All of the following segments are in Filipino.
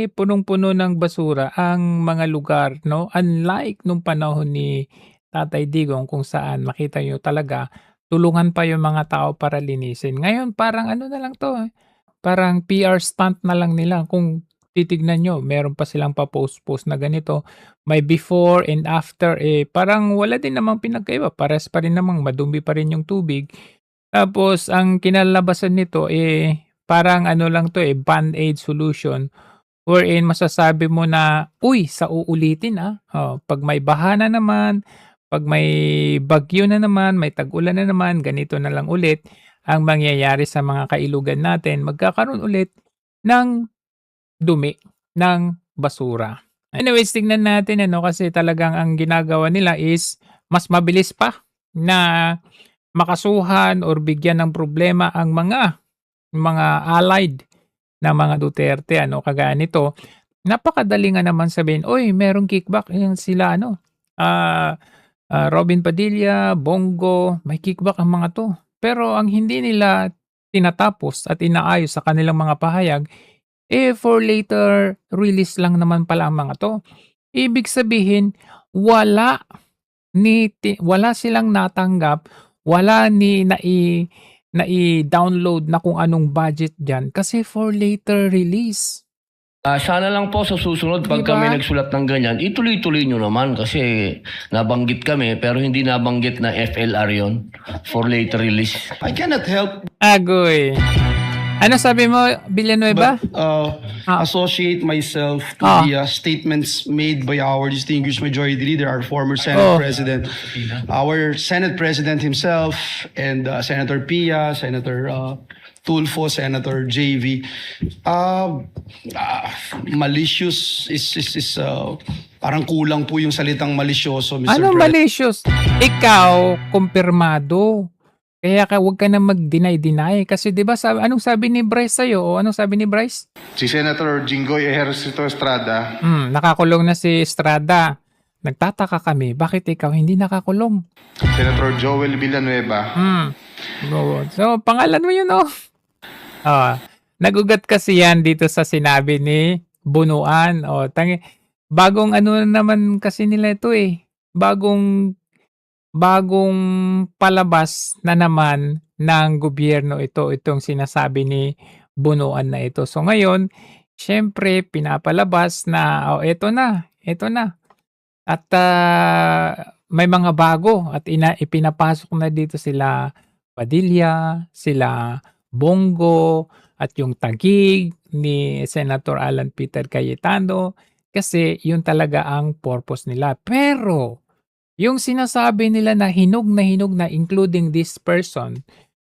punong-puno ng basura ang mga lugar 'no, unlike nung panahon ni Tatay Digong kung saan makita niyo talaga tulungan pa yung mga tao para linisin. Ngayon parang ano na lang 'to, parang PR stunt na lang nila kung titignan niyo meron pa silang pa-post-post na ganito, may before and after, parang wala din namang pinagkaiba parehas pa rin namang madumi pa rin yung tubig. Tapos ang kinalabasan nito, parang ano lang 'to, Band-Aid solution wherein masasabi mo na, "Uy, sa uulitin, 'pag may baha na naman, 'pag may bagyo na naman, may tag-ulan na naman, ganito na lang ulit ang mangyayari sa mga kailugan natin, magkakaroon ulit ng dumi, ng basura." Anyways, tignan natin ano, kasi talagang ang ginagawa nila is mas mabilis pa na makasuhan or bigyan ng problema ang mga allied na mga Duterte ano, kagaya nito. Napakadali nga naman sabihin, "Uy, merong kickback." Yan sila ano, ah, Robin Padilla, Bongo, may kickback ang mga 'to. Pero ang hindi nila tinatapos at inaayos sa kanilang mga pahayag, for later release lang naman pala ang mga 'to. Ibig sabihin wala wala silang natanggap, wala nai-download na kung anong budget diyan kasi for later release. Sana lang po sa susunod 'pag 'Di ba? kami nagsulat ng ganyan, ituloy-tuloy nyo naman kasi nabanggit kami pero hindi nabanggit na FLR yon for later release. I cannot help Agoy. Ano sabi mo, Villanueva? but Ah. associate myself to Ah. the statements made by our distinguished majority leader, our former Senate Oh. President, our Senate President himself, and Senator Pia, Senator Tulfo, Senator JV. Malicious is parang kulang po yung salitang malisyoso, Mr. Anong President. malicious? Ikaw, kumpirmado. Kaya wag ka na mag-deny-deny. Kasi 'di ba anong sabi ni Bryce sa'yo? O anong sabi ni Bryce? Si Senator Jinggoy Ejercito Estrada, Nakakulong na si Estrada. Nagtataka kami, bakit ikaw hindi nakakulong? Senator Joel Villanueva, So, pangalan mo yun, oh. Nagugat kasi yan dito sa sinabi ni Bunuan. Bagong ano naman kasi nila ito bagong palabas na naman ng gobyerno itong sinasabi ni Bunuan na ito. So ngayon, syempre pinapalabas na eto na. At may mga bago at ipinapasok na dito sila Padilla, sila Bongo, at yung Taguig ni Senator Alan Peter Cayetano kasi yun talaga ang purpose nila. Pero yung sinasabi nila na hinog na including this person,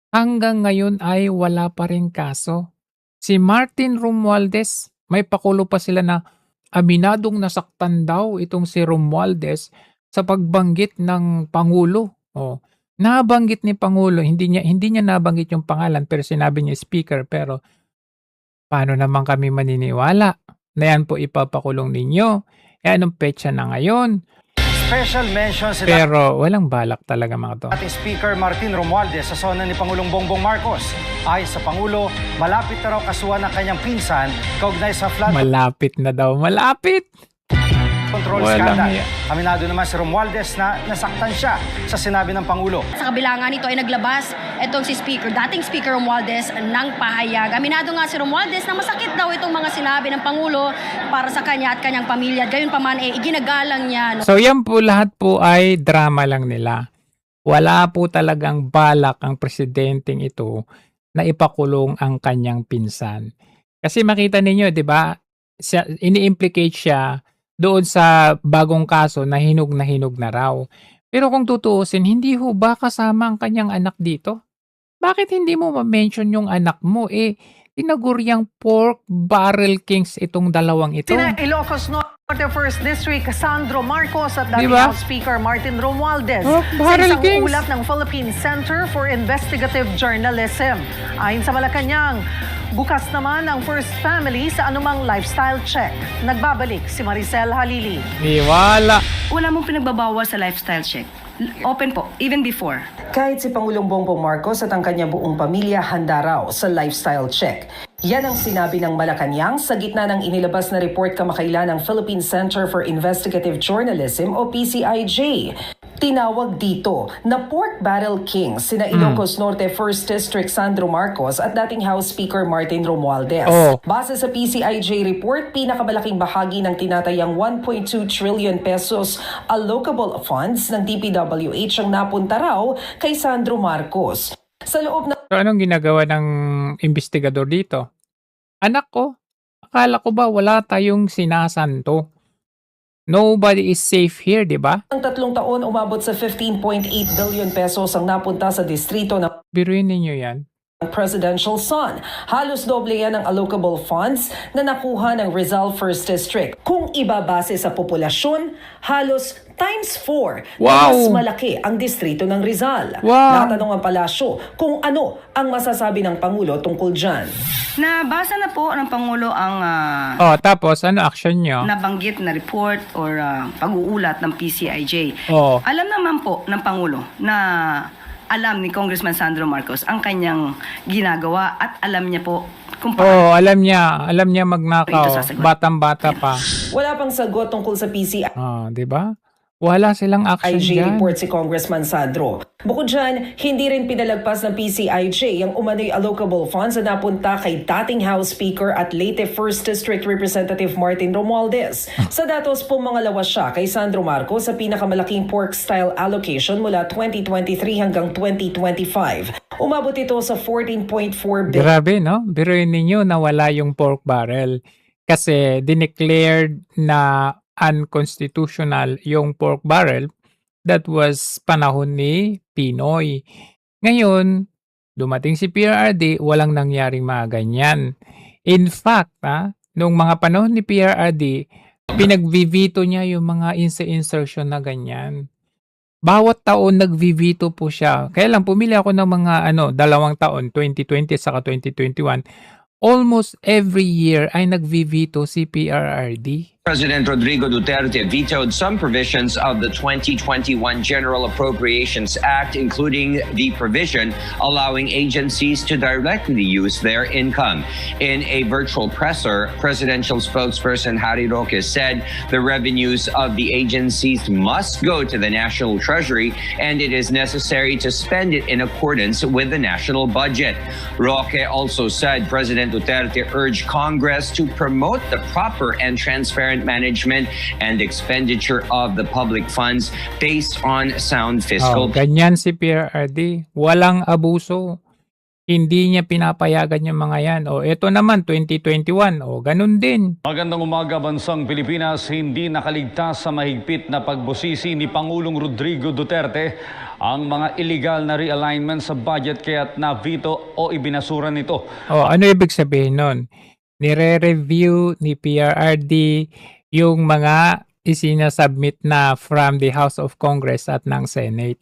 hanggang ngayon ay wala pa rin kaso. Si Martin Romualdez, may pakulo pa sila na aminadong nasaktan daw itong si Romualdez sa pagbanggit ng Pangulo. Nabanggit ni Pangulo, hindi niya nabanggit yung pangalan pero sinabi niya speaker, pero paano naman kami maniniwala na yan po ipapakulong ninyo? Anong petsa na ngayon? Special mention si Pero walang balak talaga mga to. dating Speaker Martin Romualdez sa sona ni Pangulong Bongbong Marcos. Ayon sa Pangulo, malapit na raw kasuhan ng kanyang pinsan kaugnay sa flood Malapit na daw, malapit! control Walang scandal. hiya. Aminado naman si Romualdez na nasaktan siya sa sinabi ng Pangulo. Sa kabila nga nito ay naglabas itong si dating Speaker Romualdez ng pahayag. Aminado nga si Romualdez na masakit daw itong mga sinabi ng Pangulo para sa kanya at kanyang pamilya. Gayon pa man iginagalang niya. So yan po, lahat po ay drama lang nila. Wala po talagang balak ang presidenteng ito na ipakulong ang kanyang pinsan. Kasi makita ninyo, 'di ba? Ini-implicate siya doon sa bagong kaso na hinog na raw. Pero kung tutuusin, hindi ho ba kasama ang kanyang anak dito? Bakit hindi mo ma-mention yung anak mo? Tinaguriang pork barrel kings itong dalawang ito. Sina Ilocos Norte 1st District Sandro Marcos at dating Diba? House Speaker Martin Romualdez Barrel sa isang Kings. ulat ng Philippine Center for Investigative Journalism. Ayon sa Malacanang, bukas naman ang first family sa anumang lifestyle check. Nagbabalik si Maricel Halili. Wala. Wala mong pinagbabawa sa lifestyle check. Open po, even before. Kahit si Pangulong Bongbong Marcos at ang kanyang buong pamilya handa raw sa lifestyle check. Yan ang sinabi ng Malacanang sa gitna ng inilabas na report kamakailan ng Philippine Center for Investigative Journalism o PCIJ. Tinawag dito na pork barrel king sina Ilocos Norte 1st District Sandro Marcos at dating House Speaker Martin Romualdez. Base sa PCIJ report, pinakamalaking bahagi ng tinatayang 1.2 trillion pesos allocable funds ng DPWH ang napunta raw kay Sandro Marcos. Sa loob ng So anong ginagawa ng investigador dito? Anak ko, akala ko ba wala tayong sinasanto? Nobody is safe here, di ba? 3 taon, umabot sa 15.8 billion pesos ang napunta sa distrito ng Biruin ninyo yan. Presidential Son. Halos doble yan ang allocable funds na nakuha ng Rizal 1st District. Kung ibabase sa populasyon, halos times 4 na mas malaki ang distrito ng Rizal. Natanong ang palasyo kung ano ang masasabi ng Pangulo tungkol dyan. Nabasa na po ng Pangulo ang Tapos ano action nyo? nabanggit na report or pag-uulat ng PCIJ. Oh, Alam naman po ng Pangulo na alam ni Congressman Sandro Marcos ang kanyang ginagawa at alam niya po kung paano. alam niya Ito magnakaw. sasagot. Batang-bata pa. Wala pang sagot tungkol sa PCIJ Di ba? Wala silang action dyan. report si Congressman Sandro. Bukod dyan, hindi rin pinalagpas ng PCIJ ang umano'y allocable funds na napunta kay dating House Speaker at Leyte 1st District Representative Martin Romualdez. Sa datos po mga lawas siya kay Sandro Marcos sa pinakamalaking pork-style allocation mula 2023 hanggang 2025. Umabot ito sa 14.4 billion. Grabe, no? Biruin ninyo na wala yung pork barrel. Kasi dineclared na unconstitutional yung pork barrel. That was panahon ni Pinoy. Ngayon, dumating si PRRD, walang nangyaring mga ganyan. In fact, nung mga panahon ni PRRD, pinagvivito niya yung mga insertion na ganyan. Bawat taon nagvivito po siya. Kaya lang pumili ako ng mga 2 taon, 2020 at saka 2021. Almost every year ay nagvivito si PRRD. President Rodrigo Duterte vetoed some provisions of the 2021 General Appropriations Act, including the provision allowing agencies to directly use their income. In a virtual presser, presidential spokesperson Harry Roque said the revenues of the agencies must go to the National Treasury and it is necessary to spend it in accordance with the national budget. Roque also said President Duterte urged Congress to promote the proper and transparent management and expenditure of the public funds based on sound fiscal. Ganyan si PRRD. Walang abuso. Hindi niya pinapayagan yung mga yan. Ito naman, 2021. Ganun din. Magandang umaga, bansang Pilipinas. Hindi nakaligtas sa mahigpit na pagbusisi ni Pangulong Rodrigo Duterte ang mga illegal na realignment sa budget kaya't na-veto o ibinasura nito. Ano ibig sabihin nun? Nire-review ni PRRD yung mga isinasubmit na from the House of Congress at ng Senate.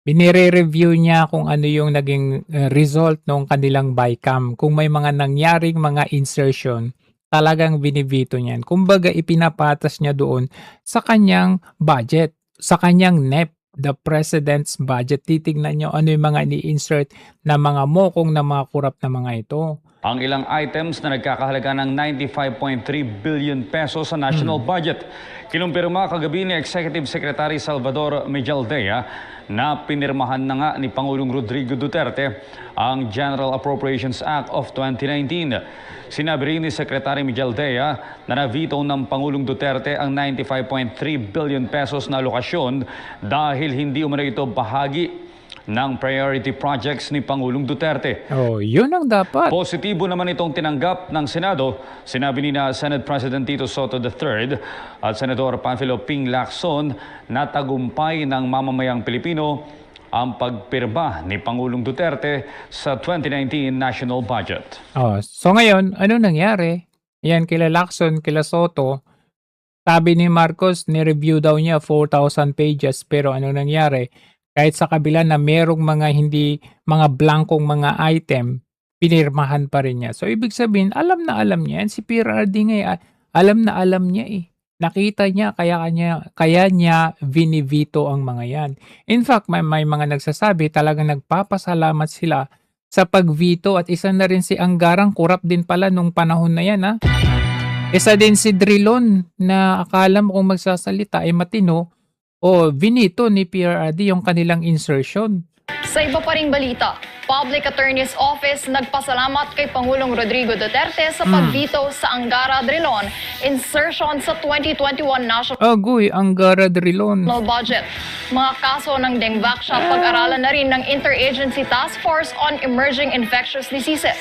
Binire-review niya kung ano yung naging result ng kanilang BICAM. Kung may mga nangyaring mga insertion, talagang binibito niyan. Kumbaga ipinapatas niya doon sa kanyang budget, sa kanyang NEP, the President's Budget. Titignan niyo ano yung mga ni-insert na mga mokong na mga kurap na mga ito. Ang ilang items na nagkakahalaga ng 95.3 billion pesos sa national budget. Kinumpirma kagabi ni Executive Secretary Salvador Mejaldea na pinirmahan na nga ni Pangulong Rodrigo Duterte ang General Appropriations Act of 2019. Sinabi rin ni Secretary Mejaldea na na-veto ng Pangulong Duterte ang 95.3 billion pesos na alokasyon dahil hindi umano ito bahagi ng priority projects ni Pangulong Duterte. Yun ang dapat. Positibo naman itong tinanggap ng Senado. Sinabi ni na Senate President Tito Soto III at Senador Panfilo Ping Lacson na tagumpay ng mamamayang Pilipino ang pagpirma ni Pangulong Duterte sa 2019 national budget. So ngayon, ano nangyari? Yan, kila Lacson, kila Soto, sabi ni Marcos, ni-review daw niya 4,000 pages, pero ano nangyari? Kahit sa kabila na merong mga blankong mga item, pinirmahan pa rin niya. So ibig sabihin, alam na alam niya. Si PRRD nga, alam na alam niya eh. Nakita niya, kaya niya vinivito ang mga yan. In fact, may mga nagsasabi, talagang nagpapasalamat sila sa pag-veto at isa na rin si Anggarang, kurap din pala nung panahon na yan, ha. Isa din si Drilon na akala mo kung magsasalita ay matino o vinito ni PRRD yung kanilang insertion. Sa iba pa ring balita, Public Attorney's Office nagpasalamat kay Pangulong Rodrigo Duterte sa pag-veto sa Angara Drilon insertion sa 2021 National Agoy, Angara Drilon. Budget. Mga kaso ng Dengvac siya pag-aralan na rin ng Interagency Task Force on Emerging Infectious Diseases.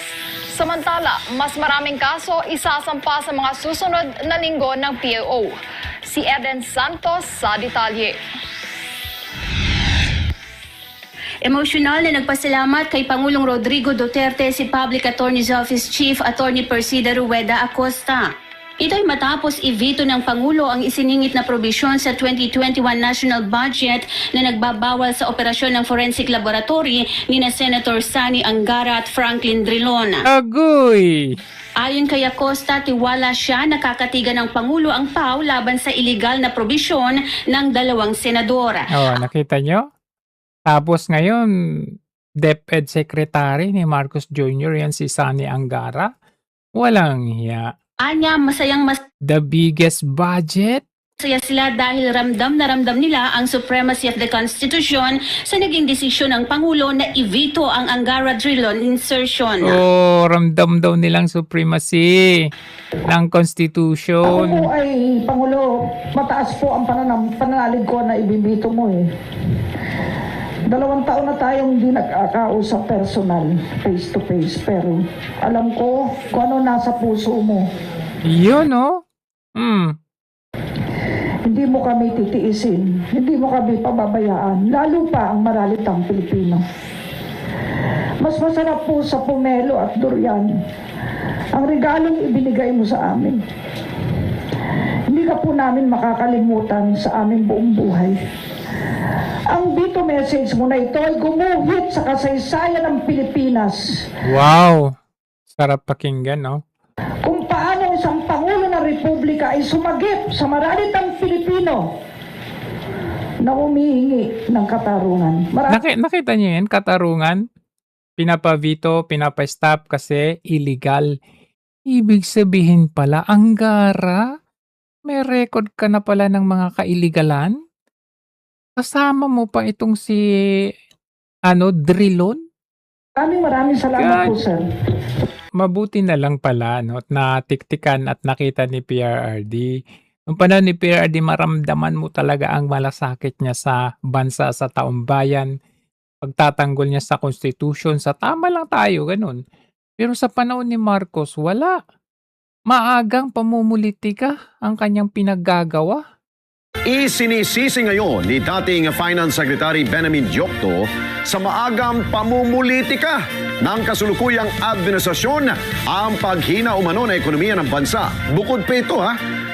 Samantala, mas maraming kaso isasampa sa mga susunod na linggo ng PAO. Si Eden Santos sa detalye. Emosyonal na nagpasalamat kay Pangulong Rodrigo Duterte si Public Attorney's Office Chief Attorney Persida Rueda Acosta. Ito'y matapos i-veto ng Pangulo ang isiningit na probisyon sa 2021 National Budget na nagbabawal sa operasyon ng forensic laboratory ni na Senator Sani Angara at Franklin Drilon. Agoy! Ayon kay Acosta, tiwala siya na kakatigan ng Pangulo ang PAO laban sa illegal na probisyon ng dalawang senador. Oh, nakita nyo? Tapos ngayon, DepEd Secretary ni Marcos Jr. yan si Sani Angara. Walang hiya. Anya, The biggest budget? masaya sila dahil ramdam na ramdam nila ang supremacy of the Constitution sa naging desisyon ng Pangulo na i-veto ang Angara Drilon insertion. Oh, ramdam daw nilang supremacy ng Constitution. Ako ay, Pangulo, mataas po ang pananalig ko na ibibito mo eh. 2 taon na tayong hindi nagkakausap personal, face to face, pero alam ko kung ano nasa puso mo. Yun, oh. Hindi mo kami titiisin, hindi mo kami pababayaan, lalo pa ang maralitang Pilipino. Mas masarap po sa pomelo at durian ang regalong ibinigay mo sa amin. Hindi ka po namin makakalimutan sa aming buong buhay. Ang veto message mo na ito ay gumuhit sa kasaysayan ng Pilipinas. Wow! Sarap pakinggan, no? Kung paano isang Pangulo ng Republika ay sumagip sa maralitang Pilipino na humihingi ng katarungan. Nakita niyo yan, katarungan? Pinapa-veto, pinapa-stop kasi illegal. Ibig sabihin pala, Angara, may record ka na pala ng mga kailigalan? Kasama mo pa itong si Drilon? Maraming salamat po, sir. Mabuti na lang pala, no, na tiktikan at nakita ni PRRD. Nung panahon ni PRRD, maramdaman mo talaga ang malasakit niya sa bansa, sa taong bayan. Pagtatanggol niya sa Constitution, sa tama lang tayo, ganun. Pero sa panahon ni Marcos, wala. Maagang pamumulitika ang kanyang pinaggagawa. Isinisisi ngayon ni dating Finance Secretary Benjamin Diokto sa maagang pamumulitika ng kasulukuyang administrasyon ang paghina umano ng ekonomiya ng bansa. Bukod pa ito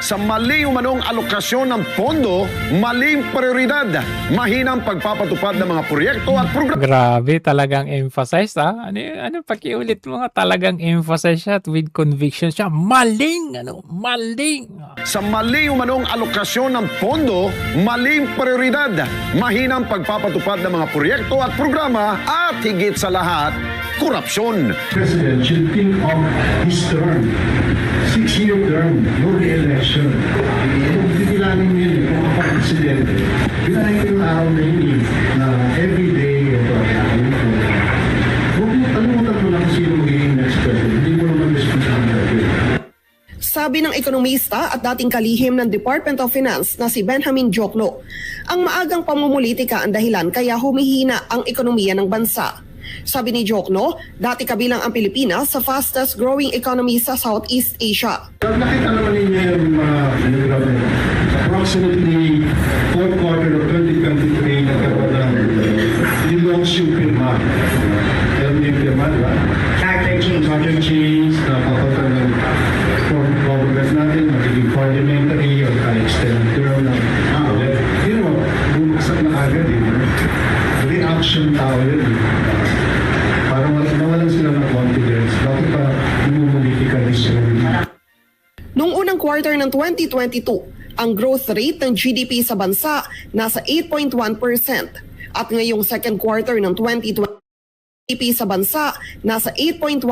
sa mali umanong alokasyon ng pondo, maling prioridad, mahinang pagpapatupad ng mga proyekto at programa. Grabe, talagang emphasize Ano pakiulit mo nga, talagang emphasize siya at with conviction siya. Maling! Sa mali umanong alokasyon ng pondo, maling prioridad, mahinang pagpapatupad ng mga proyekto at programa at higit sa lahat, korupsyon. President should think of his term, 6-year term, no re-election. Bibilangin mo yun kung ang presidente. Bilangin ko yung araw na yun na everyday huwag mo kalimutan mo lang sino magiging next president. Hindi mo naman responsibility. Sabi ng ekonomista at dating kalihim ng Department of Finance na si Benjamin Diokno, ang maagang pamumulitika ang dahilan kaya humihina ang ekonomiya ng bansa. Sabi ni Diokno, dati kabilang ang Pilipinas sa fastest growing economy sa Southeast Asia. Nakita naman ninyo yung mga approximately 4th quarter of 2023 nagkaroon ng ilong pirma. Alam niyo yung pirma, di ba? Charter change, napapagod ng government natin, magiging parliamentary or extended term na bumagsak na agad reaction tao yun parang nawalan sila ng confidence. Bakit pa bumulitika this year? Noong unang quarter ng 2022, ang growth rate ng GDP sa bansa nasa 8.1% at ngayong second quarter ng 2020 GDP sa bansa nasa 8.1%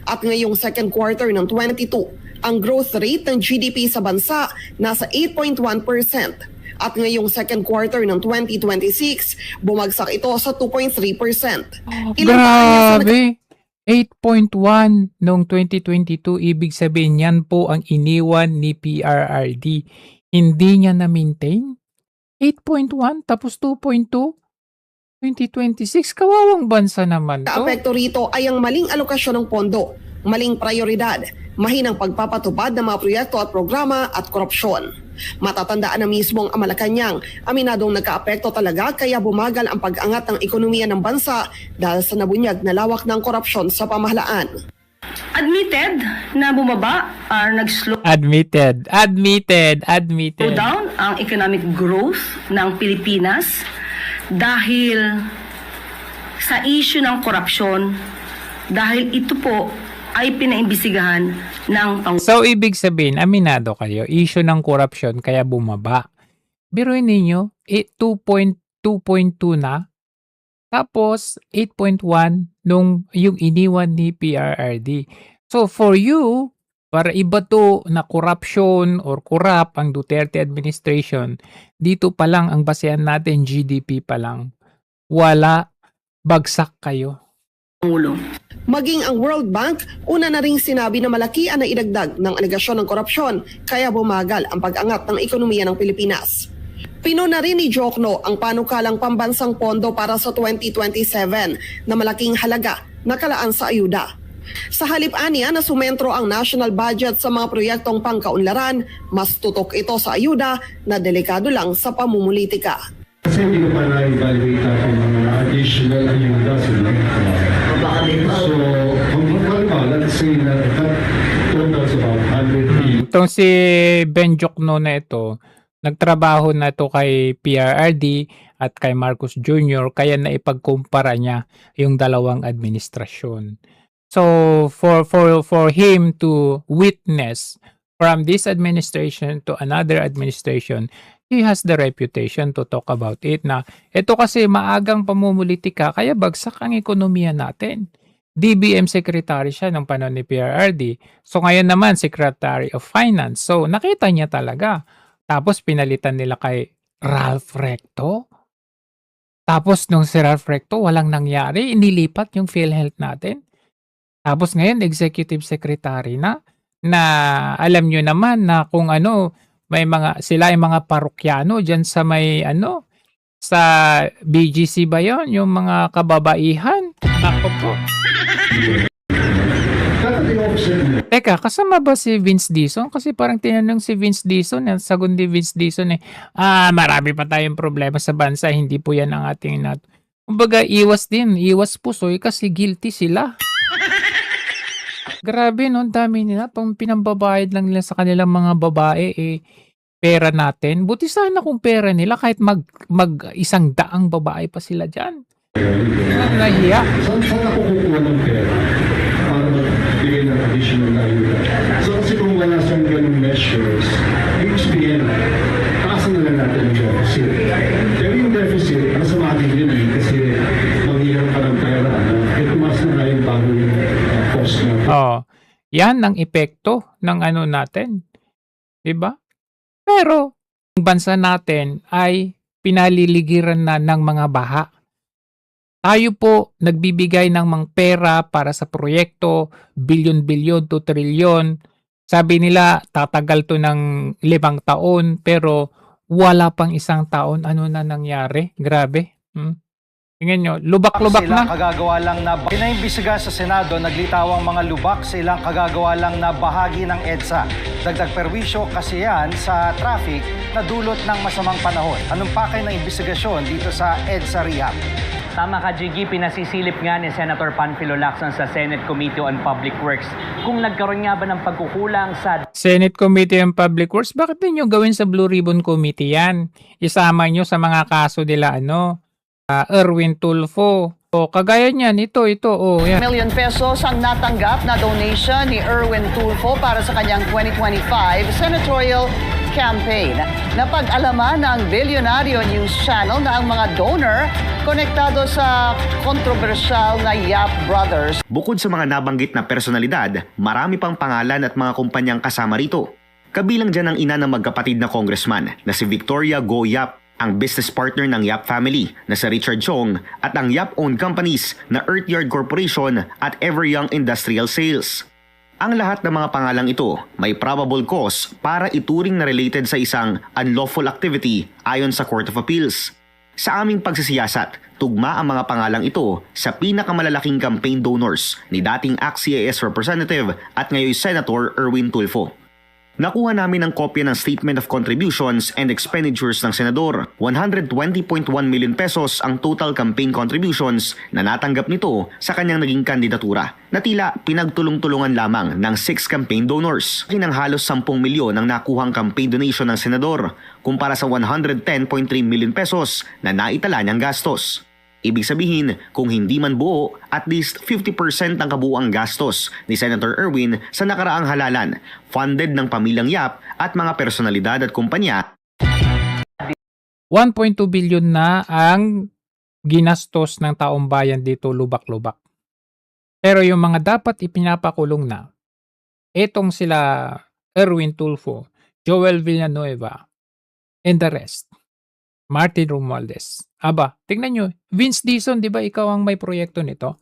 at ngayong second quarter ng 22, ang growth rate ng GDP sa bansa nasa 8.1% at ngayong second quarter ng 2026, bumagsak ito sa 2.3%. Grabe! 8.1 noong 2022, ibig sabihin yan po ang iniwan ni PRRD. Hindi niya na-maintain? 8.1 tapos 2.2? 2026, kawawang bansa naman to. Kaapekto rito ay ang maling alokasyon ng pondo, maling prioridad, mahinang pagpapatupad ng mga proyekto at programa at korupsyon. Matatandaan na mismong ang Malacanang, aminadong nagkaapekto talaga kaya bumagal ang pag-angat ng ekonomiya ng bansa dahil sa nabunyag na lawak ng korupsyon sa pamahalaan. Admitted na bumaba or nag-slow Admitted down ang economic growth ng Pilipinas dahil sa issue ng korupsyon, dahil ito po ay pinaimbisigahan ng So, ibig sabihin, aminado kayo, issue ng corruption kaya bumaba. Biruin ninyo, 2.2 na, tapos 8.1 nung yung iniwan ni PRRD. So, for you, para iba to na corruption or corrupt ang Duterte administration, dito pa lang ang basehan natin, GDP pa lang. Wala, bagsak kayo. Maging ang World Bank, una na ring sinabi na malaki ang naidagdag ng alegasyon ng korupsyon kaya bumagal ang pag-angat ng ekonomiya ng Pilipinas. Pinuna rin ni Diokno ang panukalang pambansang pondo para sa 2027 na malaking halaga na kalaan sa ayuda. Sa halip aniya na sumentro ang national budget sa mga proyektong pangkaunlaran, mas tutok ito sa ayuda na delikado lang sa pamumulitika. Kasi hindi ko pa na-evaluate natin mga additional ayuda sila. So, let's say that totals about 100 billion. Itong si Ben Diokno na ito, nagtrabaho na ito kay PRRD at kay Marcos Jr. kaya naipagkumpara niya yung dalawang administrasyon. So for him to witness from this administration to another administration, he has the reputation to talk about it na ito kasi maagang pamumulitika kaya bagsak ang ekonomiya natin. DBM secretary siya nung panahon ni PRRD. So ngayon naman Secretary of Finance. So nakita niya talaga. Tapos pinalitan nila kay Ralph Recto. Tapos nung si Ralph Recto walang nangyari, inilipat yung PhilHealth natin. Tapos ngayon executive secretary na alam nyo naman na kung ano, may mga sila ay mga parokyano diyan sa may sa BGC ba yon, yung mga kababaihan. Ako po. Teka, kasama ba si Vince Dizon? Kasi parang tinanong si Vince Dizon, sagot ni Vince Dizon marami pa tayong problema sa bansa, hindi po yan ang ating kumbaga iwas pusoy kasi guilty sila. Grabe no, dami nila, pang pinambabayad lang nila sa kanilang mga babae pera natin. Buti sana kung pera nila kahit mag 100 babae pa sila dyan. Nahiya. Saan ako kukuha ng pera para magbigay ng additional na ayuda? So kasi kung wala siyang ganung measures, HPN, taasan na lang natin yung deficit. Pero yung deficit, masama din yun kasi maghihirap ka ng pera. Tumas na nga yung bago yung cost natin. Yan ang epekto ng natin. Diba? Pero, ang bansa natin ay pinaliligiran na ng mga baha. Tayo po nagbibigay ng mga pera para sa proyekto, bilyon-bilyon to trilyon. Sabi nila, tatagal to ng 5 taon, pero wala pang 1 taon. Ano na nangyari? Grabe. Tingnan nyo, lubak-lubak na. Kagagawa lang na pinaimbisiga sa Senado, naglitawang mga lubak sa ilang kagagawa lang na bahagi ng EDSA. Dagdag perwisyo kasi yan sa traffic na dulot ng masamang panahon. Anong pakay ng imbisigasyon dito sa EDSA Rehab? Tama ka, Jiggy, pinasisilip nga ni Senator Panfilo Lacson sa Senate Committee on Public Works kung nagkaroon nga ba ng pagkukulang sa Senate Committee on Public Works. Bakit niyo gawin sa Blue Ribbon Committee yan? Isama niyo sa mga kaso nila Erwin Tulfo. Kagaya niyan, ito. Yan. Million pesos ang natanggap na donation ni Erwin Tulfo para sa kanyang 2025 senatorial campaign. Napag-alaman ng Bilyonaryo News Channel na ang mga donor konektado sa kontrobersyal na Yap Brothers. Bukod sa mga nabanggit na personalidad, marami pang pangalan at mga kumpanyang kasama rito. Kabilang dyan ang ina ng magkapatid na congressman na si Victoria Go Yap, ang business partner ng Yap family na si Richard Chong at ang Yap-owned companies na Earthyard Corporation at Everyoung Industrial Sales. Ang lahat ng mga pangalang ito may probable cause para ituring na related sa isang unlawful activity ayon sa Court of Appeals. Sa aming pagsisiyasat, tugma ang mga pangalang ito sa pinakamalalaking campaign donors ni dating ACT-CIS Representative at ngayon Senator Erwin Tulfo. Nakuha namin ang kopya ng Statement of Contributions and Expenditures ng Senador. 120.1 million pesos ang total campaign contributions na natanggap nito sa kanyang naging kandidatura na tila pinagtulong-tulungan lamang ng 6 campaign donors. Kinang halos 10 milyon ang nakuhang campaign donation ng Senador kumpara sa 110.3 million pesos na naitala niyang gastos. Ibig sabihin, kung hindi man buo, at least 50% ang kabuuang gastos ni Senator Erwin sa nakaraang halalan, funded ng pamilyang Yap at mga personalidad at kumpanya. 1.2 billion na ang ginastos ng taong bayan dito lubak-lubak. Pero yung mga dapat ipinapakulong na, etong sila Erwin Tulfo, Joel Villanueva, and the rest. Martin Romualdez. Aba, tingnan nyo. Vince Dizon, di ba ikaw ang may proyekto nito?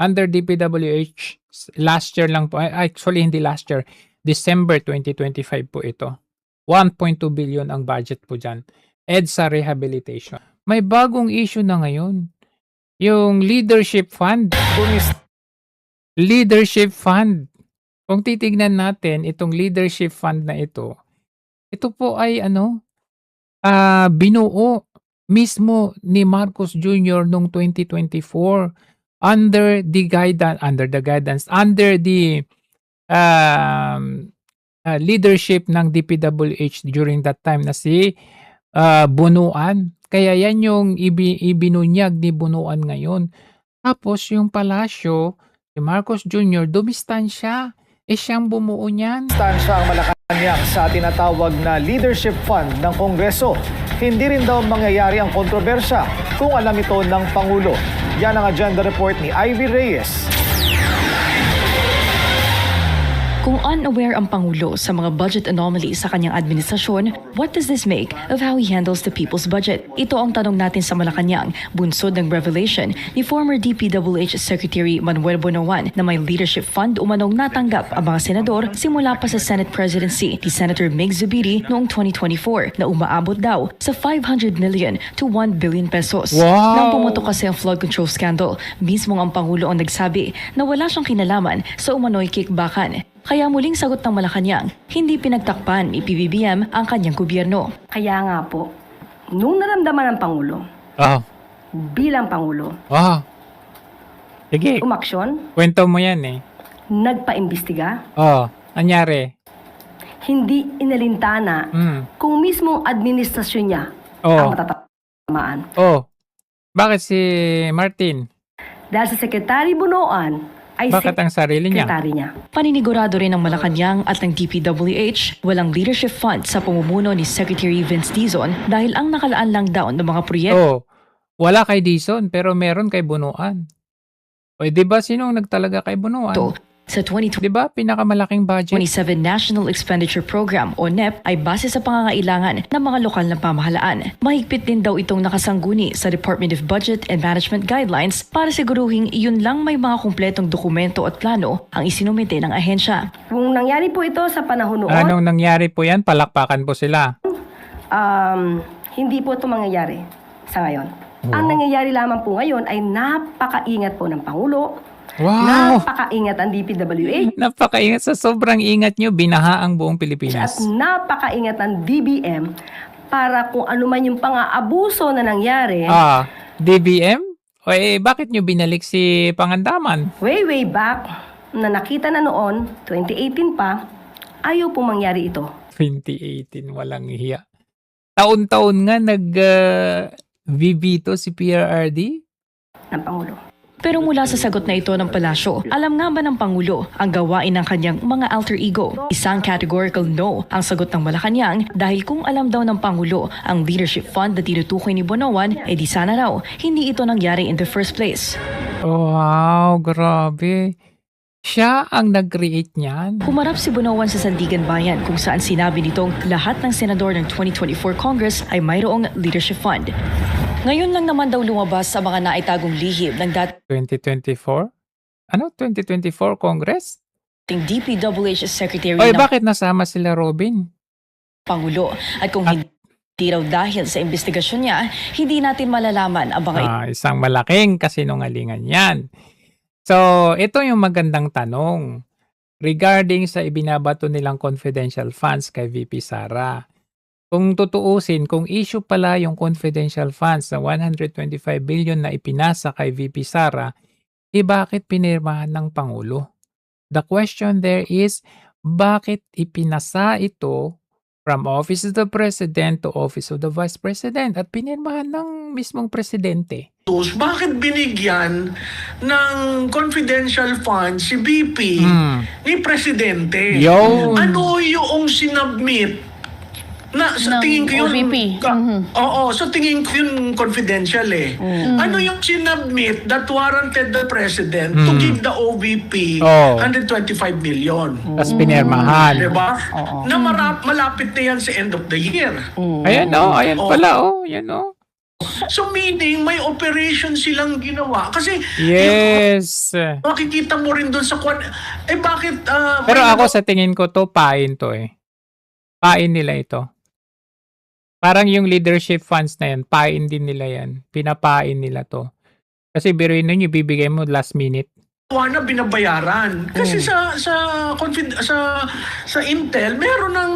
Under DPWH, last year lang po. Actually, hindi last year. December 2025 po ito. 1.2 billion ang budget po dyan. EDSA Rehabilitation. May bagong issue na ngayon. Yung Leadership Fund. Leadership Fund. Kung titignan natin, itong Leadership Fund na ito po ay binuo mismo ni Marcos Jr. noong 2024 under the leadership ng DPWH during that time na si Bunuan. Kaya yan yung ibinunyag ni Bunuan ngayon. Tapos yung palasyo, si Marcos Jr. dumistansya. Siyang bumuo niyan. Distansya ang Malacanang sa tinatawag na Leadership Fund ng Kongreso. Hindi rin daw mangyayari ang kontrobersya kung alam ito ng Pangulo. Yan ang agenda report ni Ivy Reyes. Kung unaware ang Pangulo sa mga budget anomalies sa kanyang administrasyon, what does this make of how he handles the people's budget? Ito ang tanong natin sa Malacanang, bunsod ng revelation ni former DPWH Secretary Manuel Bonoan na may leadership fund umanong natanggap ang mga senador simula pa sa Senate presidency ni Senator Mig Zubiri noong 2024 na umaabot daw sa 500 million to 1 billion pesos. Wow! Nang pumutok kasi ang flood control scandal, mismong ang Pangulo ang nagsabi na wala siyang kinalaman sa umano'y kickbackan. Kaya muling sagot ng Malacanang, hindi pinagtakpan ni PBBM ang kanyang gobyerno. Kaya nga po, nung naramdaman ng Pangulo, bilang Pangulo, sige, umaksyon, kwento mo yan nagpaimbestiga, anyari? hindi inalintana kung mismong administrasyon niya ang matatamaan. Bakit si Martin? Dahil sa Secretary Bunoan, ay Bakit ang sarili niya? sekretary niya. Paninigurado rin ng Malacanang at ng DPWH, walang leadership fund sa pamumuno ni Secretary Vince Dizon dahil ang nakalaan lang daw ng mga proyekto. Wala kay Dizon pero meron kay Bunuan. Di ba sinong nagtalaga kay Bunuan? Sa 2027 Di ba pinakamalaking budget? National Expenditure Program o NEP ay base sa pangangailangan ng mga lokal na pamahalaan. Mahigpit din daw itong nakasangguni sa Department of Budget and Management Guidelines para siguruhing iyon lang may mga kumpletong dokumento at plano ang isinumite ng ahensya. Kung nangyari po ito sa panahon noon, Anong nangyari po yan? Palakpakan po sila. hindi po ito mangyayari sa ngayon. Ang nangyayari lamang po ngayon ay napakaingat po ng Pangulo. Wow! Napakaingat ang DPWH. Napakaingat sa sobrang ingat nyo, binaha ang buong At Pilipinas. napakaingat ng DBM para kung ano man yung pang-aabuso na nangyari. DBM? Bakit nyo binalik si Pangandaman? Way back na nakita na noon, 2018 pa, ayaw pong mangyari ito. 2018, walang hiya. Taon-taon nga nag-VB to si PRRD? Ng Pangulo. Pero mula sa sagot na ito ng palasyo, alam nga ba ng Pangulo ang gawain ng kanyang mga alter ego? Isang categorical no ang sagot ng Malacanang dahil kung alam daw ng Pangulo ang leadership fund na tinutukoy ni Bonoan, di sana raw hindi ito nangyari in the first place. Wow, grabe. Siya ang nag-create niyan. Humarap si Bonoan sa Sandigan Bayan kung saan sinabi nitong lahat ng senador ng 2024 Congress ay mayroong leadership fund. Ngayon lang naman daw lumabas sa mga naitagong lihim ng 2024? Ano? 2024 Congress? dating DPWH Secretary Oy, ng bakit nasama sila Robin? Pangulo. At kung hindi raw dahil sa investigasyon niya, hindi natin malalaman ang mga Isang malaking kasinungalingan yan. So, ito yung magandang tanong regarding sa ibinabato nilang confidential funds kay VP Sara. Kung tutuusin, kung issue pala yung confidential funds na 125 billion na ipinasa kay VP Sara, bakit pinirmahan ng Pangulo? The question there is, bakit ipinasa ito from Office of the President to Office of the Vice President at pinirmahan ng mismong Presidente? Bakit binigyan ng confidential fund si BP ni Presidente? Yun. Ano yung sinubmit? Na sa tingin ko yun, oo, sa tingin ko yun confidential eh. Ano yung sinubmit that warranted the President to give the OVP 125 million? Tapos pinirmahan. Diba? Na malapit na yan sa end of the year. Ayan ayan pala yan So meaning may operation silang ginawa kasi yes. makikita mo rin doon sa bakit Pero ako sa tingin ko to pain to pain nila ito. Parang yung leadership funds na yan, pain din nila yan. Pinapain nila to. Kasi biruin ninyo, bibigay mo last minute. na binabayaran. Kasi sa Intel, meron ng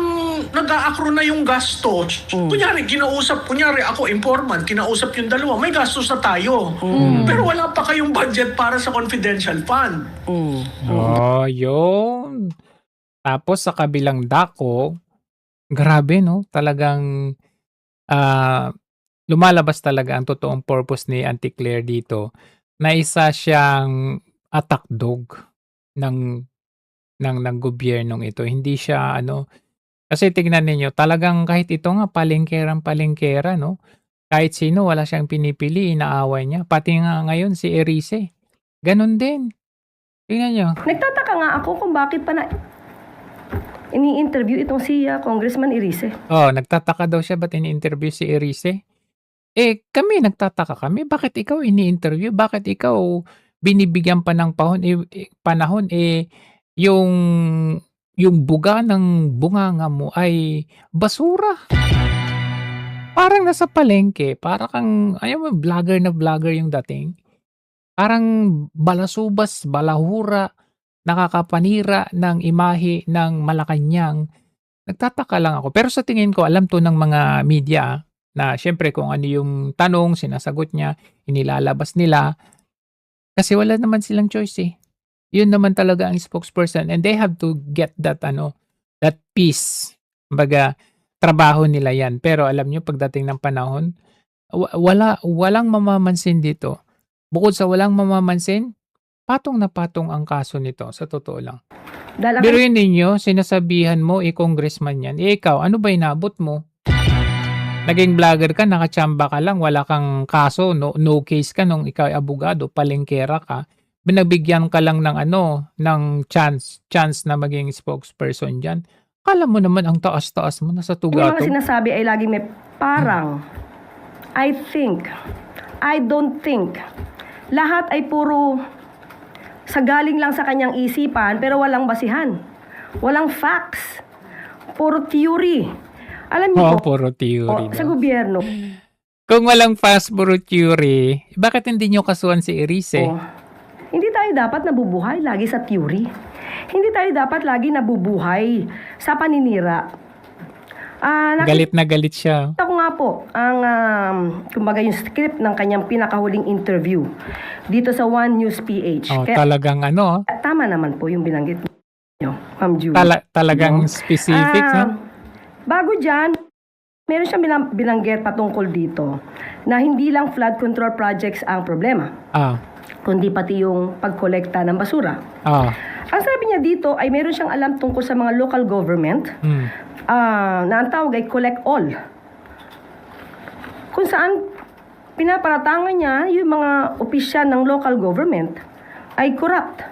nag-a-accrue na yung gastos. Kunyari ako informant, kinausap yung dalawa, may gastos na tayo. Pero wala pa kayong budget para sa confidential fund. Yun. Tapos sa kabilang dako, grabe no, talagang lumalabas talaga ang totoong purpose ni Auntie Claire dito na isa siyang attack dog ng gobyernong ito. Hindi siya kasi tignan ninyo, talagang kahit ito nga palengkera no. Kahit sino wala siyang pinipili, inaaway niya. Pati nga ngayon si Erice. Ganon din. Tingnan niyo. Nagtataka nga ako kung bakit pa na ini-interview itong si Congressman Erice. Nagtataka daw siya ba't ini-interview si Erice? Kami nagtataka kami. Bakit ikaw ini-interview? Bakit ikaw binibigyan pa ng panahon? Yung buga ng bunganga mo ay basura. Parang nasa palengke. Parang kang, vlogger na vlogger yung dating. Parang balasubas, balahura, nakakapanira ng imahe ng Malacanang. Nagtataka lang ako. Pero sa tingin ko, alam to ng mga media na syempre kung ano yung tanong, sinasagot niya, inilalabas nila. Kasi wala naman silang choice Yun naman talaga ang spokesperson and they have to get that piece. Kumbaga, trabaho nila yan. Pero alam nyo, pagdating ng panahon, walang mamamansin dito. Bukod sa walang mamamansin, patong na patong ang kaso nito, sa totoo lang. Pero yun ninyo, sinasabihan mo, congressman yan. Ikaw, ano ba inabot mo? Naging vlogger ka, nakachamba ka lang, wala kang kaso, no case ka nung ikaw ay abogado, palengkera ka. Binabigyan ka lang ng ng chance na maging spokesperson dyan. Kala mo naman ang taas-taas mo, nasa tugato. Yung mga sinasabi ay laging may parang, I think, I don't think. Lahat ay puro sa galing lang sa kanyang isipan pero walang basihan. Walang facts. Puro theory. Alam niyo puro theory. sa gobyerno. Kung walang facts, puro theory, bakit hindi nyo kasuhan si Erice? Hindi tayo dapat nabubuhay lagi sa theory. Hindi tayo dapat lagi nabubuhay sa paninira. Galit na galit siya. Ako nga po, kumbaga yung script ng kanyang pinakahuling interview dito sa One News PH. Talagang Tama naman po yung binanggit niyo, Ma'am Julie. Talagang specific, Bago dyan, meron siyang binanggit patungkol dito na hindi lang flood control projects ang problema. kundi pati yung pagkolekta ng basura. Ah. Ang sabi niya dito ay meron siyang alam tungkol sa mga local government na ang tawag ay collect all. Kung saan pinaparatangan niya yung mga opisyal ng local government ay corrupt.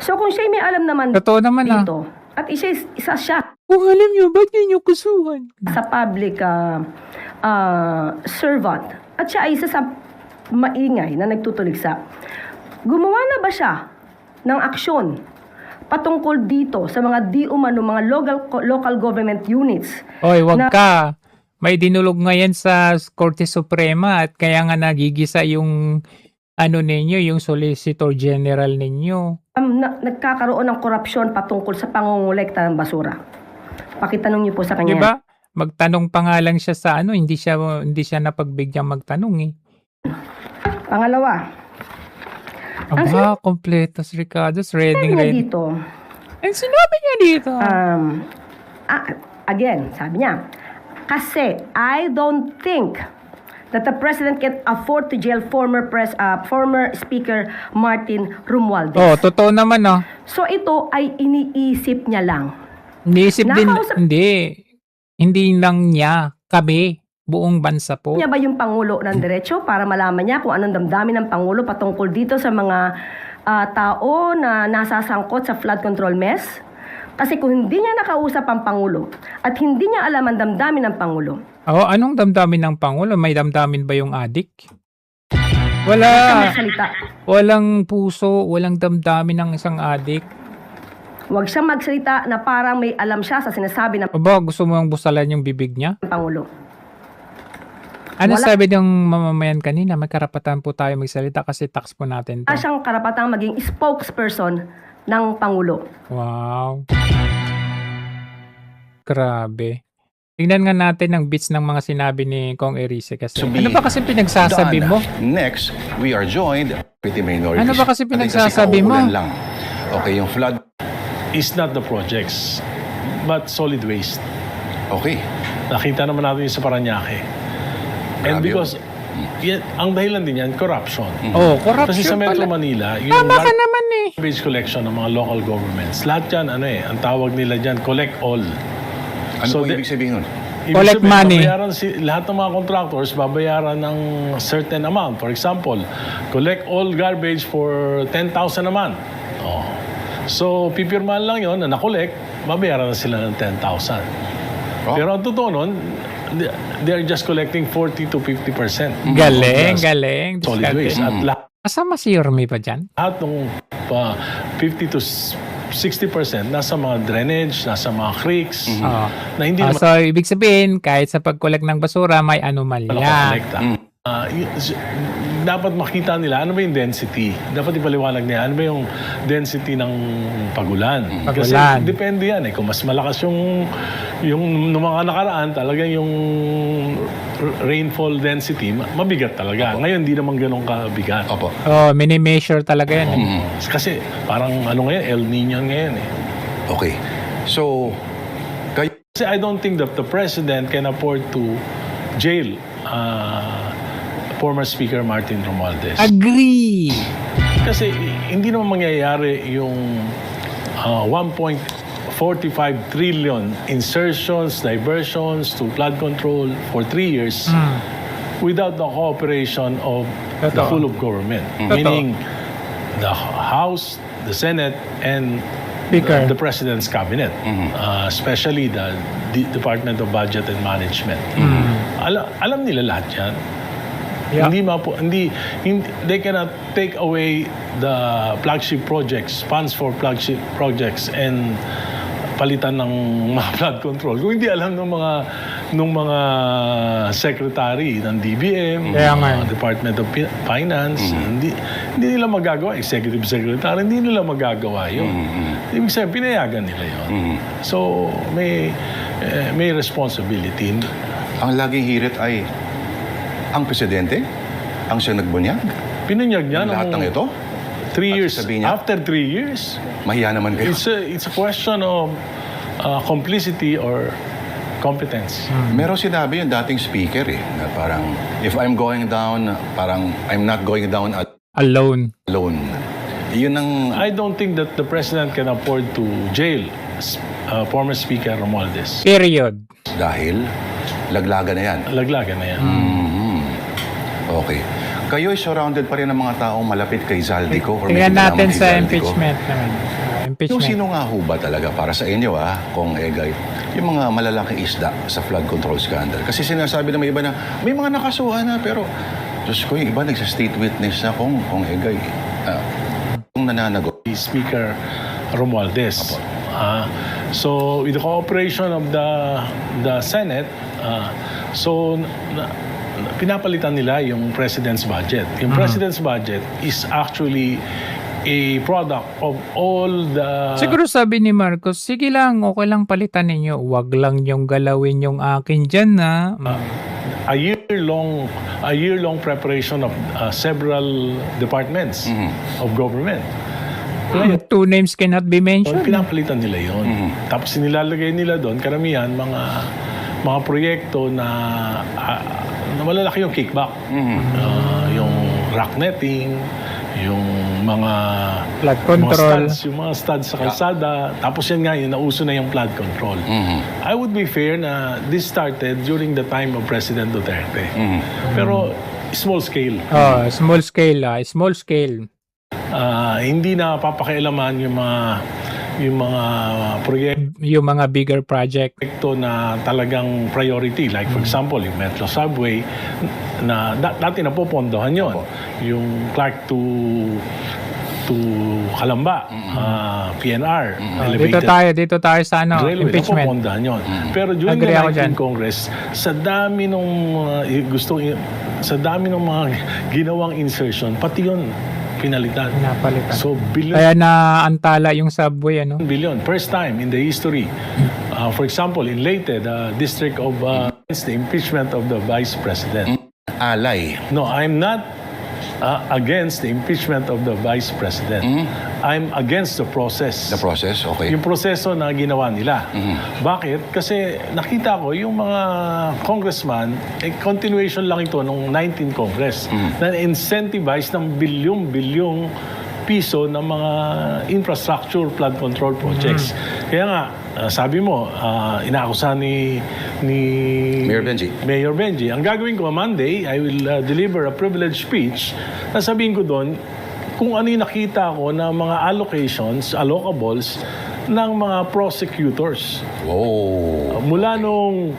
So kung siya may alam naman Totoo naman dito, at isa siya kung alam niyo, ba't niyo kusuhan? sa public servant at siya ay isa sa maingay na nagtutuligsa. Gumawa na ba siya ng aksyon patungkol dito sa mga di umano mga local government units? Oy, wag ka. May dinulog ngayon sa Korte Suprema at kaya nga nagigisa yung ninyo, yung Solicitor General ninyo. Nagkakaroon ng korupsyon patungkol sa pangongolekta ng basura. Pakitanong niyo po sa kanya. Diba? Magtanong pa nga lang siya sa hindi siya napagbigyan magtanong eh. Pangalawa. Aba, kompletos Ricardo's ready. Dito. Ang sinabi niya dito. Again, sabi niya, kasi I don't think that the president can afford to jail former Speaker Martin Romualdez. Oh, totoo naman So ito ay iniisip niya lang. Iniisip din, hindi lang niya, kami, buong bansa po. Niya ba yung Pangulo ng Diretso para malaman niya kung anong damdamin ng Pangulo patungkol dito sa mga tao na nasasangkot sa flood control mess? Kasi kung hindi niya nakausap ang Pangulo at hindi niya alam ang damdamin ng Pangulo. Anong damdamin ng Pangulo? May damdamin ba yung adik? Wala. Walang puso, walang damdamin ng isang adik. Huwag siyang magsalita na parang may alam siya sa sinasabi ng Aba, gusto mo yung busalan yung bibig niya? Pangulo. Sabi ng mamamayan kanina? May karapatan po tayo magsalita kasi tax po natin to. Wala siyang karapatang maging spokesperson ng Pangulo. Wow. Grabe. Tingnan nga natin ang bits ng mga sinabi ni Kong Erice kasi. Ano ba kasi pinagsasabi mo? Next, we are joined with the minority. Ano ba kasi pinagsasabi mo? Lang. Okay, yung flood is not the projects, but solid waste. Okay. Nakita naman natin yung sa Parañaque. And because, ang dahilan din yan, corruption. Corruption Kasi sa Metro pala. Manila, yung Tama ka naman eh. garbage collection ng mga local governments, lahat yan, ang tawag nila dyan, collect all. Ano po ibig sabihin nun? Collect money. Lahat ng mga contractors, babayaran ng certain amount. For example, collect all garbage for 10,000 a month. So, pipirmahan lang yon na nakolek, babayaran na sila ng 10,000. Pero ang totoo nun, they are just collecting 40 to 50%. Galing. Solid waste. At lahat Kasama si Yorme ba dyan? ng 50 to 60% nasa mga drainage, nasa mga creeks, na hindi naman So, ibig sabihin, kahit sa pag-collect ng basura, may anomalya. nakakolekta. Dapat makita nila ano ba yung density. Dapat ipaliwanag nila ano ba yung density ng pagulan. Kasi depende yan Kung mas malakas yung mga nakaraan, talagang yung rainfall density, mabigat talaga. Ngayon, di naman ganun kabigat. Mini-measure talaga yan. Kasi parang ngayon, El Nino ngayon Okay. So, kasi I don't think that the president can afford to jail former Speaker Martin Romualdez. Agree! Kasi hindi naman mangyayari yung 1.45 trillion insertions, diversions to flood control for 3 years without the cooperation of the whole of government. Meaning the House, the Senate, and the President's Cabinet. Especially the Department of Budget and Management. Alam nila lahat yan. They cannot take away the flagship projects, funds for flagship projects, and palitan ng mga flood control. Kung hindi alam ng mga secretary ng DBM, Department of Finance, hindi nila magagawa. Executive Secretary, hindi nila magagawa yun. Ibig sabihin, pinayagan nila yun. So, may responsibility. ang laging hirit ay ang presidente ang siyang nagbunyag. Pinunyag niya lahat ng ito? 3 years. After 3 years. Mahiya naman kayo. It's a question of complicity or competence. Meron sinabi yung dating speaker na parang if I'm going down, parang I'm not going down at Alone. Yun ang... I don't think that the president can afford to jail former Speaker Romualdez. Period. Dahil laglagan na yan. Laglagan na yan. Okay. Kayo ay surrounded pa rin ng mga taong malapit kay Zaldico? Or Tingnan may natin kinalaman kay sa Zaldico? impeachment naman. Yung Impeachment. sino nga ho ba talaga para sa inyo Kong Egay, yung mga malalaking isda sa flood control scandal? Kasi sinasabi na may iba na may mga nakasuhan na pero Diyos ko, yung iba nagsa-state witness na Kong Egay. Kung nananagot. Speaker Romualdez. So with the cooperation of the Senate, pinapalitan nila yung President's budget. Yung President's budget is actually a product of all the... Siguro sabi ni Marcos, sige lang, okay lang palitan ninyo. Huwag lang yung galawin yung akin dyan na... a year-long preparation of several departments of government. Two names cannot be mentioned. Pinapalitan nila yon. Tapos nilalagay nila doon, karamihan, mga proyekto na malalaki yung kickback. Yung rock netting, yung mga flood control, yung mga studs sa kalsada. Tapos yan nga, yung nauso na yung flood control. I would be fair na this started during the time of President Duterte. Pero small scale. Small scale. Hindi na papakialaman yung mga proyekto, yung mga bigger project na talagang priority. Like for example, yung Metro Subway na dati napopondohan yon. Yung Clark to Calamba, PNR, elevated. Dito tayo sa railway, impeachment. napopondohan yon. Pero during Agree the ako 19th dyan. Congress, sa dami ng mga ginawang insertion, pati yun pinalitan. So, billion. Kaya naantala yung subway, Billion. First time in the history. For example, in Leyte, the district of the impeachment of the Vice President. Alay. No, I'm not against the impeachment of the Vice President. I'm against the process. The process, okay. Yung proseso na ginawa nila. Bakit? Kasi nakita ko yung mga congressman, continuation lang ito nung 19th Congress, na incentivize ng bilyong piso ng mga infrastructure flood control projects. Kaya nga, sabi mo, inaakusahan ni Mayor Benji. Ang gagawin ko Monday, I will deliver a privileged speech na sabihin ko doon kung ano yung nakita ko na mga allocables ng mga prosecutors. Mula nung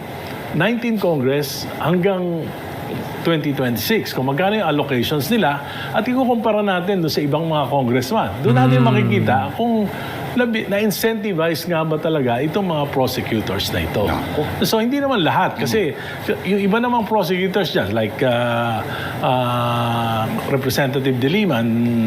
19th Congress hanggang 2026, kung magkano yung allocations nila at ikukumpara natin doon sa ibang mga congressman. Doon natin makikita kung na-incentivize nga ba talaga itong mga prosecutors na ito. So, hindi naman lahat. Kasi yung iba namang prosecutors dyan, like Representative De Lima,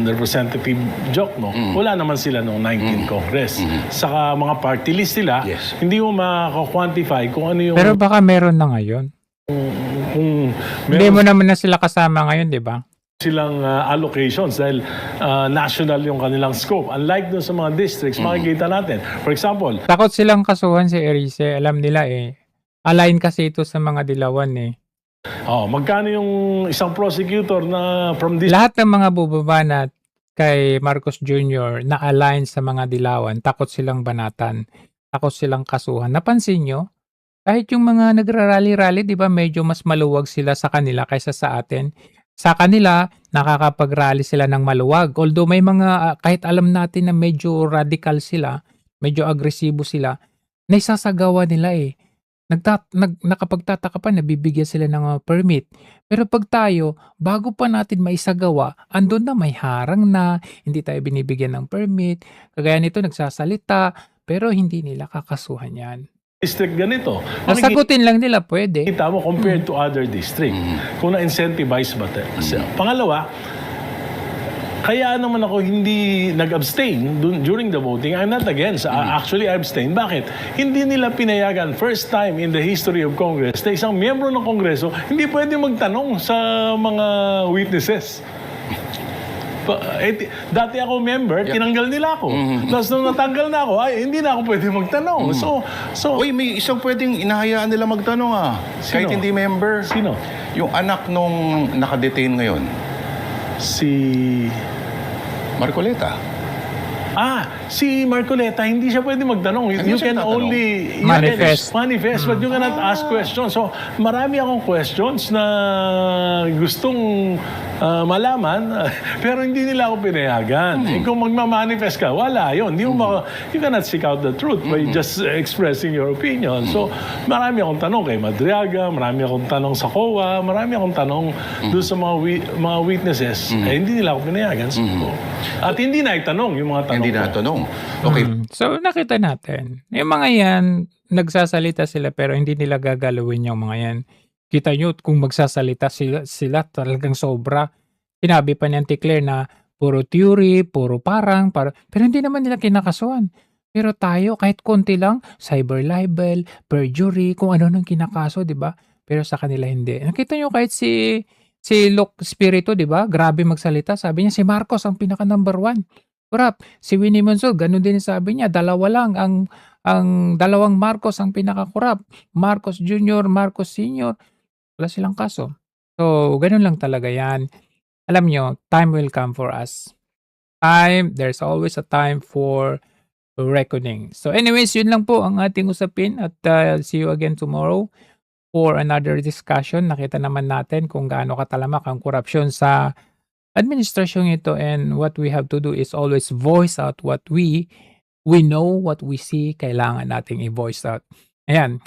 Representative Jokno, wala naman sila noong 19th Congress. Saka mga party list nila, hindi mo maka-quantify kung ano yung... Pero baka meron na ngayon. Hindi mo naman na sila kasama ngayon, di ba? Silang allocations dahil national yung kanilang scope. Unlike dun sa mga districts, makikita natin. For example, takot silang kasuhan si Erice. Alam nila align kasi ito sa mga dilawan magkano yung isang prosecutor na from this... Lahat ng mga bubabanat kay Marcos Jr. na align sa mga dilawan, takot silang banatan. Takot silang kasuhan. Napansin nyo? Kahit yung mga nagrarally-rally, di ba, medyo mas maluwag sila sa kanila kaysa sa atin. Sa kanila, nakakapag-rally sila ng maluwag. Although may mga, kahit alam natin na medyo radical sila, medyo agresibo sila, naisasagawa nila nakapagtataka pa, nabibigyan sila ng permit. Pero pag tayo, bago pa natin maisagawa, andun na may harang na, hindi tayo binibigyan ng permit. Kagaya nito, nagsasalita, pero hindi nila kakasuhan yan. District ganito. Nasagutin lang nila, pwede. Kita mo compared to other district. Kung na-incentivize ba tayo. Pangalawa, kaya naman ako hindi nag-abstain during the voting. I'm not against. Actually, I abstain. Bakit? Hindi nila pinayagan, first time in the history of Congress, na isang miyembro ng Kongreso hindi pwede magtanong sa mga witnesses. Dati ako member, tinanggal nila ako. Tapos nung natanggal na ako, hindi na ako pwede magtanong. Uy, may isang pwedeng inahayaan nila magtanong Sino? Kahit hindi member. Sino? Yung anak nung nakadetain ngayon. Si... Marcoleta. Si Marcoleta, hindi siya pwede magtanong. You can only Manifest. manifest, but you cannot ask questions. So, marami akong questions na gustong malaman, pero hindi nila ako pinayagan. Kung magmamanifest ka, wala yun. You cannot seek out the truth by just expressing your opinion. So, marami akong tanong kay Madriaga, marami akong tanong sa COA, marami akong tanong doon sa mga witnesses. Hindi nila ako pinayagan. At hindi na itanong yung mga tanong. Hindi na tanong. Okay. So nakita natin, yung mga yan, nagsasalita sila pero hindi nila gagalawin yung mga yan. Kita nyo kung magsasalita sila talagang sobra. Sinabi pa ni Auntie Claire na puro theory, puro pero hindi naman nila kinakasuhan. Pero tayo, kahit konti lang, cyber libel, perjury, kung ano nang kinakaso, di ba? Pero sa kanila hindi. Nakita nyo kahit si Luke Spirito, di ba? Grabe magsalita. Sabi niya si Marcos ang pinaka number 1. Kurap. Si Winnie Monzon, ganun din sabi niya. Dalawa lang ang dalawang Marcos ang pinakakurap. Marcos Jr., Marcos Sr. Wala silang kaso. So, ganun lang talaga yan. Alam nyo, time will come for us. There's always a time for reckoning. So anyways, yun lang po ang ating usapin at see you again tomorrow for another discussion. Nakita naman natin kung gaano katalamak ang korupsyon sa administrasyon ito, and what we have to do is always voice out what we know, what we see, kailangan nating i-voice out. Ayan.